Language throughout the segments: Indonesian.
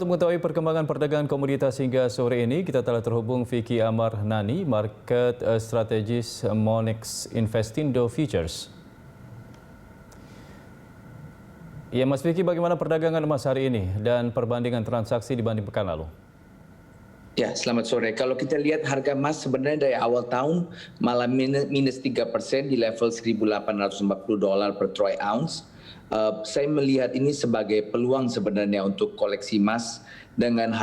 Untuk mengetahui perkembangan perdagangan komoditas hingga sore ini, kita telah terhubung Vicky Amar Nani, Market Strategist Monex Investindo Futures. Ya, Mas Vicky, bagaimana perdagangan emas hari ini dan perbandingan transaksi dibanding pekan lalu? Ya, selamat sore. Kalau kita lihat harga emas sebenarnya dari awal tahun malah minus 3% di level $1.840 per troy ounce. Saya melihat ini sebagai peluang sebenarnya untuk koleksi emas dengan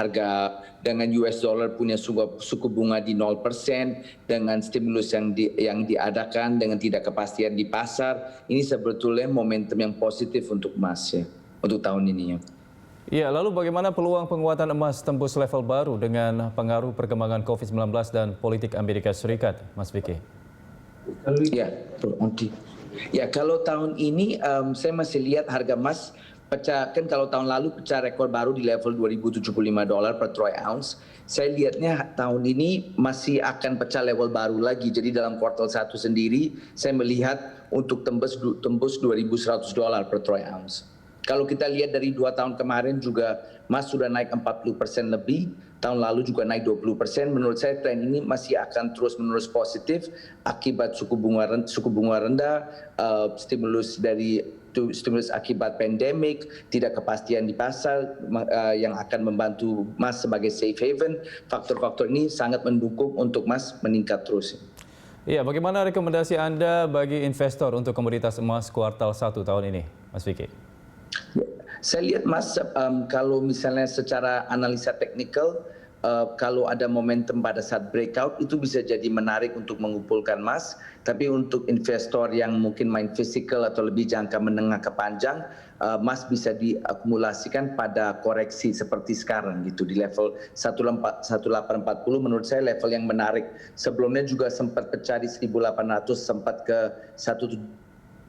US dollar punya suku bunga di 0%, dengan stimulus yang diadakan, dengan tidak kepastian di pasar. Ini sebetulnya momentum yang positif untuk emas ya, untuk tahun ini ya. Ya, lalu bagaimana peluang penguatan emas tembus level baru dengan pengaruh perkembangan COVID-19 dan politik Amerika Serikat, Mas Vicky? Ya, kalau tahun ini saya masih lihat harga emas pecah, kan kalau tahun lalu pecah rekor baru di level $2.075 per troy ounce. Saya lihatnya tahun ini masih akan pecah level baru lagi. Jadi dalam kuartal 1 sendiri saya melihat untuk tembus $2.100 per troy ounce. Kalau kita lihat dari 2 tahun kemarin juga emas sudah naik 40% lebih, tahun lalu juga naik 20%. Menurut saya tren ini masih akan terus-menerus positif akibat suku bunga rendah, stimulus akibat pandemik, tidak kepastian di pasar yang akan membantu emas sebagai safe haven. Faktor-faktor ini sangat mendukung untuk emas meningkat terus. Iya, bagaimana rekomendasi Anda bagi investor untuk komoditas emas kuartal 1 tahun ini, Mas Vicky? Saya lihat emas kalau misalnya secara analisa teknikal, kalau ada momentum pada saat breakout itu bisa jadi menarik untuk mengumpulkan emas. Tapi untuk investor yang mungkin main fisikal atau lebih jangka menengah ke panjang, emas bisa diakumulasikan pada koreksi seperti sekarang gitu di level 1840. Menurut saya level yang menarik. Sebelumnya juga sempat pecah di 1800, sempat ke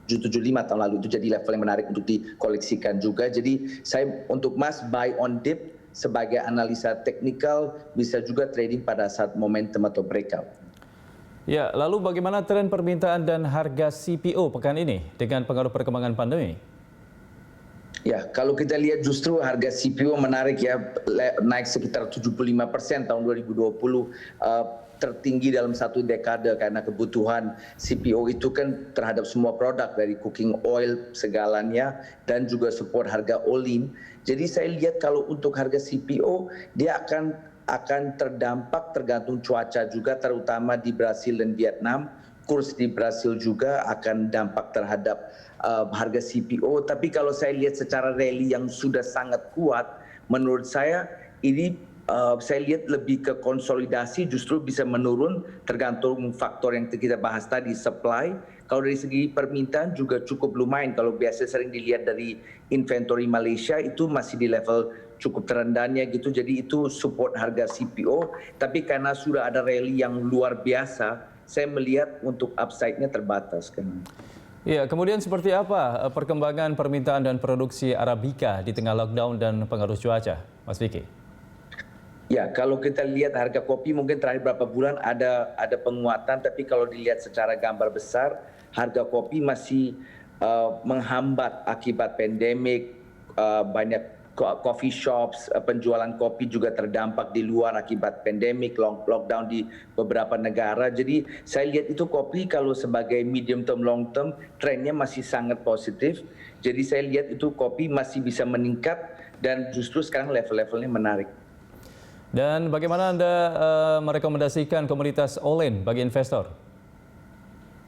775 tahun lalu, itu jadi level yang menarik untuk dikoleksikan juga. Jadi saya untuk emas buy on dip sebagai analisa teknikal, bisa juga trading pada saat momentum atau breakout. Ya, lalu bagaimana tren permintaan dan harga CPO pekan ini dengan pengaruh perkembangan pandemi? Ya, kalau kita lihat justru harga CPO menarik ya, naik sekitar 75% tahun 2020. Tertinggi dalam satu dekade karena kebutuhan CPO itu kan terhadap semua produk dari cooking oil segalanya dan juga support harga olin. Jadi saya lihat kalau untuk harga CPO dia akan terdampak tergantung cuaca juga, terutama di Brasil dan Vietnam. Kurs di Brasil juga akan dampak terhadap harga CPO. Tapi kalau saya lihat secara rally yang sudah sangat kuat, menurut saya ini saya lihat lebih ke konsolidasi, justru bisa menurun tergantung faktor yang kita bahas tadi, supply. Kalau dari segi permintaan juga cukup lumayan. Kalau biasa sering dilihat dari inventory Malaysia itu masih di level cukup terendahnya gitu. Jadi itu support harga CPO. Tapi karena sudah ada rally yang luar biasa, saya melihat untuk upside-nya terbatas kan. Ya, kemudian seperti apa perkembangan permintaan dan produksi Arabica di tengah lockdown dan pengaruh cuaca, Mas Vicky? Ya, kalau kita lihat harga kopi mungkin terakhir berapa bulan ada penguatan, tapi kalau dilihat secara gambar besar, harga kopi masih menghambat akibat pandemik. Banyak coffee shops, penjualan kopi juga terdampak di luar akibat pandemik, lockdown di beberapa negara. Jadi saya lihat itu kopi kalau sebagai medium term, long term, trennya masih sangat positif. Jadi saya lihat itu kopi masih bisa meningkat dan justru sekarang level-levelnya menarik. Dan bagaimana Anda merekomendasikan komoditas all-in bagi investor?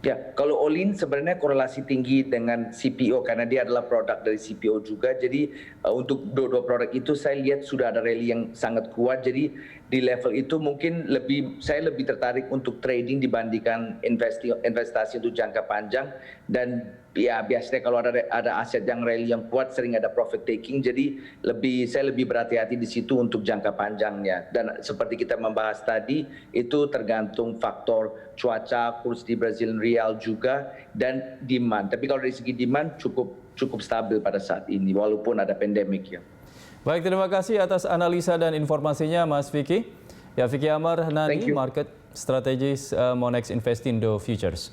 Ya, kalau all-in sebenarnya korelasi tinggi dengan CPO karena dia adalah produk dari CPO juga. Jadi untuk dua produk itu saya lihat sudah ada rally yang sangat kuat. Jadi di level itu mungkin saya lebih tertarik untuk trading dibandingkan investasi untuk jangka panjang. Dan ya biasanya kalau ada aset yang rally yang kuat sering ada profit taking. Jadi saya lebih berhati-hati di situ untuk jangka panjangnya. Dan seperti kita membahas tadi itu tergantung faktor cuaca, kurs di Brazilian Real juga dan demand. Tapi kalau dari segi demand cukup stabil pada saat ini walaupun ada pandemik ya. Baik, terima kasih atas analisa dan informasinya Mas Vicky. Ya, Vicky Amar Nani, Market Strategist Monex Investindo Futures.